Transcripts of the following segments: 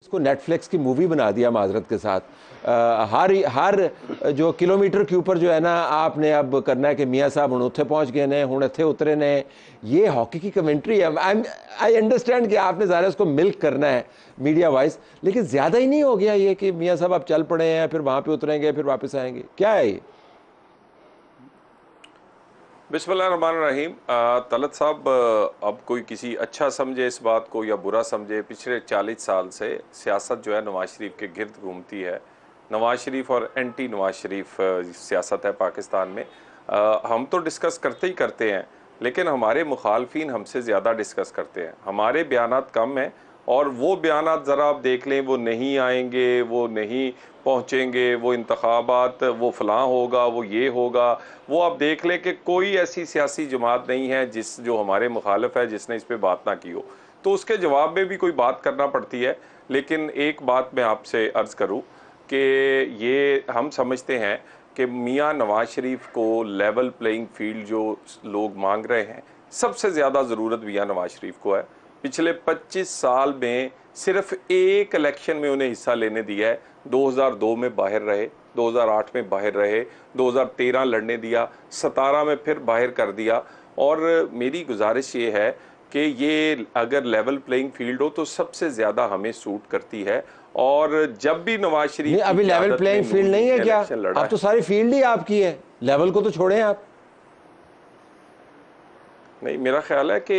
इसको नेटफ्लिक्स की मूवी बना दिया माजरत के साथ। हर हर जो किलोमीटर के ऊपर जो है ना, आपने अब करना है कि मियाँ साहब हूँ उत्थे पहुँच गए ने, हूँ इत्थे उतरे ने। ये हॉकी की कमेंट्री है। आई अंडरस्टैंड कि आपने ज़ाहिर उसको मिल्क करना है मीडिया वाइज, लेकिन ज़्यादा ही नहीं हो गया ये कि मियाँ साहब आप चल पड़े हैं, फिर वहाँ पे उतरेंगे, फिर वापस आएंगे? क्या है ये? बिस्मिल्लाहिर्रहमानिर्रहीम। तलत साहब, अब कोई किसी अच्छा समझे इस बात को या बुरा समझे, पिछले 40 साल से सियासत जो है नवाज शरीफ के गिर्द घूमती है। नवाज शरीफ और एंटी नवाज शरीफ सियासत है पाकिस्तान में। हम तो डिस्कस करते ही करते हैं, लेकिन हमारे मुखालफिन हमसे ज़्यादा डिस्कस करते हैं। हमारे बयानात कम हैं और वो बयानात ज़रा आप देख लें, वो नहीं आएंगे, वो नहीं पहुँचेंगे, वो इंतखाबात, वो फ़लाँ होगा, वो ये होगा। वो आप देख लें कि कोई ऐसी सियासी जमात नहीं है जिस जो हमारे मुखालिफ है जिसने इस पर बात ना की हो। तो उसके जवाब में भी कोई बात करना पड़ती है। लेकिन एक बात मैं आपसे अर्ज़ करूँ कि ये हम समझते हैं कि मियाँ नवाज शरीफ को लेवल प्लेइंग फील्ड जो लोग मांग रहे हैं, सबसे ज़्यादा ज़रूरत मियाँ नवाज शरीफ को है। पिछले 25 साल में सिर्फ एक इलेक्शन में उन्हें हिस्सा लेने दिया है। 2002 में बाहर रहे, 2008 में बाहर रहे, 2013 लड़ने दिया, 17 में फिर बाहर कर दिया। और मेरी गुजारिश ये है कि ये अगर लेवल प्लेइंग फील्ड हो तो सबसे ज़्यादा हमें सूट करती है। और जब भी नवाज नहीं, शरीफ की अभी लेवल क़यादत में प्लेइंग नून फील्ड नहीं लीग है ने क्या? इलेक्शन लड़ा अब तो है। सारी फील्ड ही आपकी है, लेवल को तो छोड़ें आप। नहीं, मेरा ख्याल है कि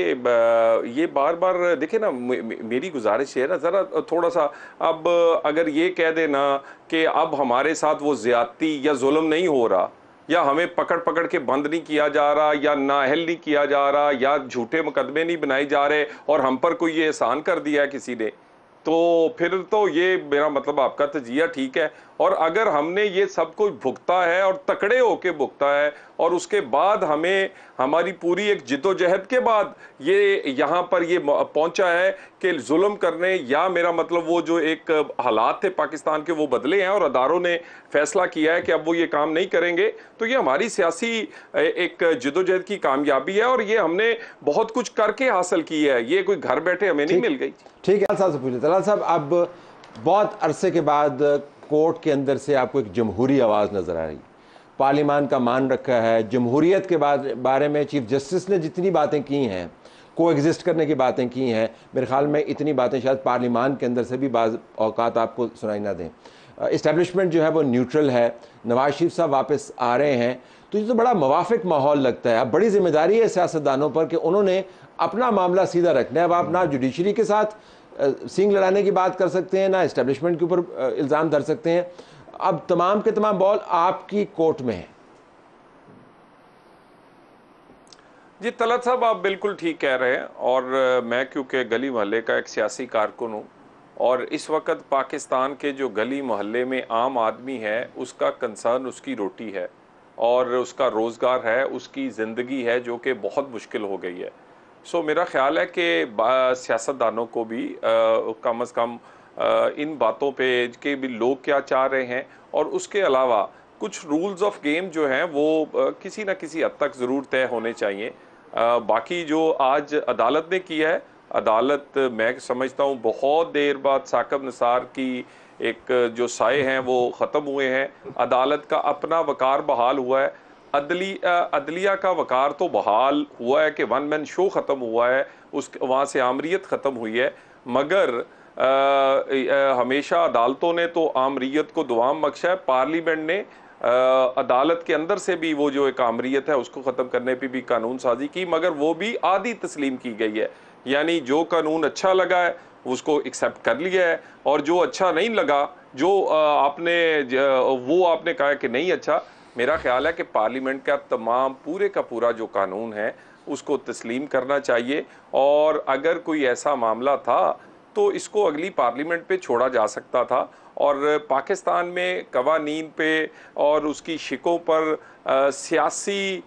ये बार बार देखे ना, मेरी गुजारिश है ना, ज़रा थोड़ा सा अब अगर ये कह देना कि अब हमारे साथ वो ज्यादती या जुल्म नहीं हो रहा, या हमें पकड़ पकड़ के बंद नहीं किया जा रहा, या नाअहल नहीं किया जा रहा, या झूठे मुकदमे नहीं बनाए जा रहे और हम पर कोई ये एहसान कर दिया है किसी ने, तो फिर तो ये मेरा मतलब आपका तजिया ठीक है। और अगर हमने ये सब कुछ भुगता है और तकड़े होके भुगता है और उसके बाद हमें हमारी पूरी एक जिद्दोजहद के बाद ये यहाँ पर ये पहुंचा है कि जुल्म करने, या मेरा मतलब वो जो एक हालात थे पाकिस्तान के वो बदले हैं और अदारों ने फैसला किया है कि अब वो ये काम नहीं करेंगे, तो ये हमारी सियासी एक जिद्दोजहद की कामयाबी है और ये हमने बहुत कुछ करके हासिल की है। ये कोई घर बैठे हमें नहीं ठीक मिल गई। ठीक है, तलाल साहब से पूछिए। तलाल साहब, अब बहुत अरसे के बाद कोर्ट के अंदर से आपको एक जमहूरी आवाज़ नज़र आ रही, पार्लिमान का मान रखा है, जमहूरियत के बारे में चीफ जस्टिस ने जितनी बातें की हैं, को एग्जिस्ट करने की बातें की हैं, मेरे ख्याल में इतनी बातें शायद पार्लिमान के अंदर से भी बाज़ औकात आपको सुनाई ना दें। इस्टेब्लिशमेंट जो है वो न्यूट्रल है, नवाज शरीफ साहब वापस आ रहे हैं, तो ये तो बड़ा मुवाफिक माहौल लगता है। अब बड़ी जिम्मेदारी है सियासतदानों पर कि उन्होंने अपना मामला सीधा रखना है। अब आप ना जुडिशरी के साथ सींग लड़ाने की बात कर सकते हैं, ना इस्टेब्लिशमेंट के ऊपर इल्ज़ाम धर सकते हैं। अब तमाम के तमाम बॉल आपकी कोर्ट में है। जी तलत साहब, आप बिल्कुल ठीक कह रहे हैं। और मैं क्योंकि गली मोहल्ले का एक सियासी कारकुन हूँ, और इस वक्त पाकिस्तान के जो गली मोहल्ले में आम आदमी है उसका कंसर्न उसकी रोटी है और उसका रोज़गार है, उसकी ज़िंदगी है, जो कि बहुत मुश्किल हो गई है। सो मेरा ख्याल है कि सियासतदानों को भी कम अज़ कम इन बातों पे कि भी लोग क्या चाह रहे हैं, और उसके अलावा कुछ रूल्स ऑफ गेम जो हैं वो किसी न किसी हद तक ज़रूर तय होने चाहिए। बाकी जो आज अदालत ने किया है, अदालत मैं समझता हूँ बहुत देर बाद साकब निसार की एक जो साए हैं वो ख़त्म हुए हैं। अदालत का अपना वकार बहाल हुआ है, अदलिया का वकार तो बहाल हुआ है कि वन मैन शो ख़त्म हुआ है, उस वहाँ से आमरीत ख़त्म हुई है। मगर हमेशा अदालतों ने तो आमरीत को दुआम बख्शा है। पार्लियामेंट ने अदालत के अंदर से भी वो जो एक आमरीत है उसको ख़त्म करने पे भी कानून साजी की, मगर वो भी आधी तस्लीम की गई है। यानी जो कानून अच्छा लगा है उसको एक्सेप्ट कर लिया है, और जो अच्छा नहीं लगा, जो वो आपने कहा कि नहीं अच्छा, मेरा ख्याल है कि पार्लियामेंट का तमाम पूरे का पूरा जो कानून है उसको तस्लीम करना चाहिए। और अगर कोई ऐसा मामला था तो इसको अगली पार्लियामेंट पे छोड़ा जा सकता था। और पाकिस्तान में कवानीन पे और उसकी शिकों पर सियासी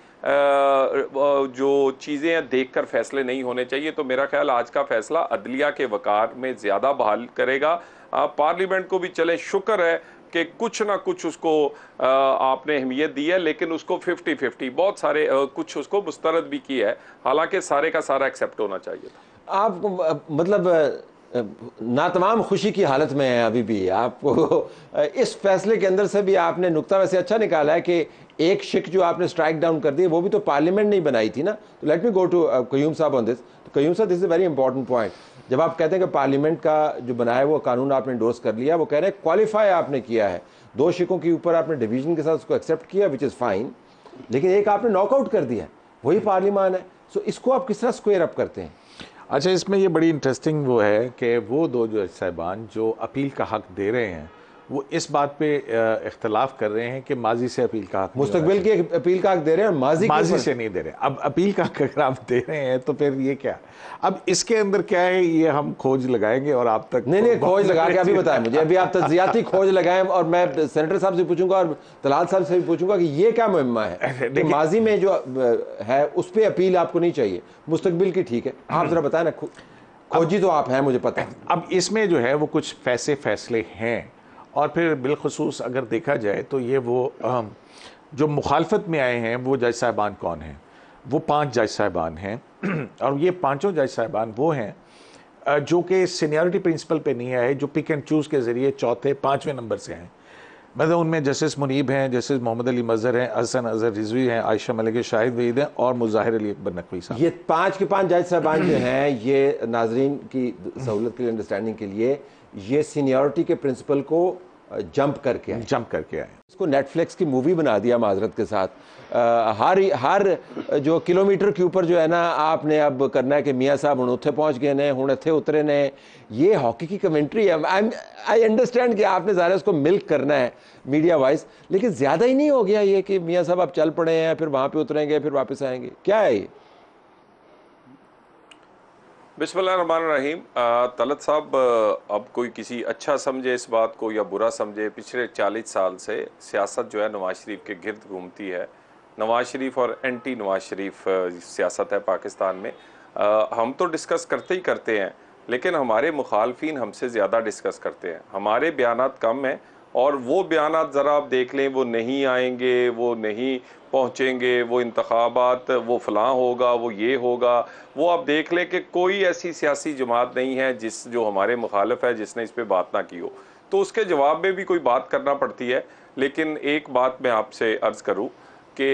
जो चीज़ें हैं देख कर फैसले नहीं होने चाहिए। तो मेरा ख्याल आज का फैसला अदलिया के वकार में ज़्यादा बहाल करेगा। पार्लियामेंट को भी चले शुक्र है कि कुछ ना कुछ उसको आपने अहमियत दी है, लेकिन उसको 50-50 बहुत सारे कुछ उसको मुस्तरद भी किया है, हालांकि सारे का सारा एक्सेप्ट होना चाहिए था। आप मतलब नातमाम खुशी की हालत में है अभी भी। आपको इस फैसले के अंदर से भी आपने नुक्ता वैसे अच्छा निकाला है कि एक शिक जो आपने स्ट्राइक डाउन कर दी वो भी तो पार्लियामेंट नहीं बनाई थी ना। तो let me go to Qayyum sahab on this. तो Qayyum sahab, this is very important point. जब आप कहते हैं कि पार्लियामेंट का जो बनाया वो कानून आपने इंडोर्स कर लिया, वो कह रहे हैं क्वालिफाई आपने किया है, 2 शिकों के ऊपर आपने डिवीजन के साथ उसको एक्सेप्ट किया, विच इज़ फाइन, लेकिन एक आपने नॉकआउट कर दिया, वही पार्लियामान है। सो इसको आप किस तरह स्क्वेयर अप करते हैं? अच्छा, इसमें ये बड़ी इंटरेस्टिंग वो है कि वो 2 जज साहिबान जो अपील का हक दे रहे हैं वो इस बात पे इख्तलाफ कर रहे हैं कि माजी से अपील का हक मुस्तकबिल की अपील का हक दे रहे हैं, माजी से नहीं दे रहे। अब अपील का हक अगर आप दे रहे हैं तो फिर ये क्या, अब इसके अंदर क्या है, ये हम खोज लगाएंगे और आप तक नहीं खोज लगा के अभी बताएं मुझे। अभी आप तज्जियाती खोज लगाएं और मैं सेनेटर साहब से पूछूंगा और तलाल साहब से भी पूछूंगा कि ये क्या मुहिम्मा है कि माजी में जो है उस पर अपील आपको नहीं चाहिए, मुस्तकबिल की ठीक है। आप जरा बताएं ना, खोजी तो आप हैं, मुझे पता है। अब इसमें जो है वो कुछ फैसले हैं और फिर बिलखसूस अगर देखा जाए तो ये वो जो मुखालफत में आए हैं वो जज साहिबान कौन हैं, वो 5 जज साहिबान हैं और ये 5 जज साहिबान वो हैं जो कि सीनियरिटी प्रिंसिपल पे नहीं आए, जो पिक एंड चूज़ के ज़रिए चौथे 5वें नंबर से हैं। मतलब उनमें जस्टिस मुनीब हैं, जस्टिस मोहम्मद अली मज़हर हैं, हसन अज़हर रिजवी हैं, आयशा मलिक शाहिद वहीद हैं और मुज़ाहिर अली अकबर नकवी साहब। ये 5 के 5 जज साहबान जो हैं, ये नाजरीन की सहूलत के लिए, अंडरस्टैंडिंग के लिए, ये सीनियरिटी के प्रिंसिपल को जंप करके आए। इसको नेटफ्लिक्स की मूवी बना दिया माजरत के साथ। हर जो किलोमीटर के ऊपर जो है ना, आपने अब करना है कि मियाँ साहब हुण उत्थे पहुँच गए ने, हुण इत्थे उतरे ने। ये हॉकी की कमेंट्री है। आई अंडरस्टैंड कि आपने ज़ाहिर उसको मिल्क करना है मीडिया वाइज, लेकिन ज़्यादा ही नहीं हो गया ये कि मियाँ साहब आप चल पड़े हैं, फिर वहाँ पे उतरेंगे, फिर वापस आएंगे? क्या है ये? बिस्मिल्लाहिर्रहमानिर्रहीम। तलत साहब, अब कोई किसी अच्छा समझे इस बात को या बुरा समझे, पिछले 40 साल से सियासत जो है नवाज शरीफ के गिर्द घूमती है। नवाज शरीफ और एंटी नवाज शरीफ सियासत है पाकिस्तान में। हम तो डिस्कस करते ही करते हैं, लेकिन हमारे मुखालफिन हमसे ज़्यादा डिस्कस करते हैं। हमारे बयानात कम हैं और वो बयानात ज़रा आप देख लें, वो नहीं आएंगे, वो नहीं पहुँचेंगे, वो इंतखाबात, वो फ़लाँ होगा, वो ये होगा। वो आप देख लें कि कोई ऐसी सियासी जमात नहीं है जो हमारे मुखालिफ है जिसने इस पर बात ना की हो। तो उसके जवाब में भी कोई बात करना पड़ती है। लेकिन एक बात मैं आपसे अर्ज़ करूँ कि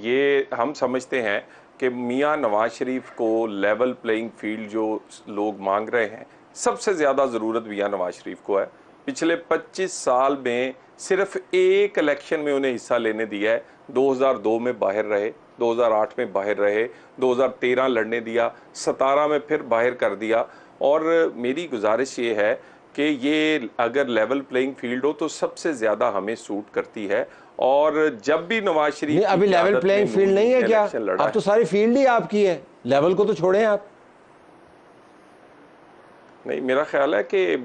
ये हम समझते हैं कि मियाँ नवाज शरीफ को लेवल प्लेइंग फील्ड जो लोग मांग रहे हैं, सबसे ज़्यादा ज़रूरत मियाँ नवाज शरीफ को है। पिछले 25 साल में सिर्फ एक इलेक्शन में उन्हें हिस्सा लेने दिया है। 2002 में बाहर रहे, 2008 में बाहर रहे, 2013 लड़ने दिया, 17 में फिर बाहर कर दिया। और मेरी गुजारिश ये है कि ये अगर लेवल प्लेइंग फील्ड हो तो सबसे ज़्यादा हमें सूट करती है। और जब भी नवाज शरीफ अभी लेवल प्लेइंग फील्ड नहीं है क्या? अब तो सारी फील्ड ही आपकी है, लेवल को तो छोड़ें आप। नहीं, मेरा ख्याल है कि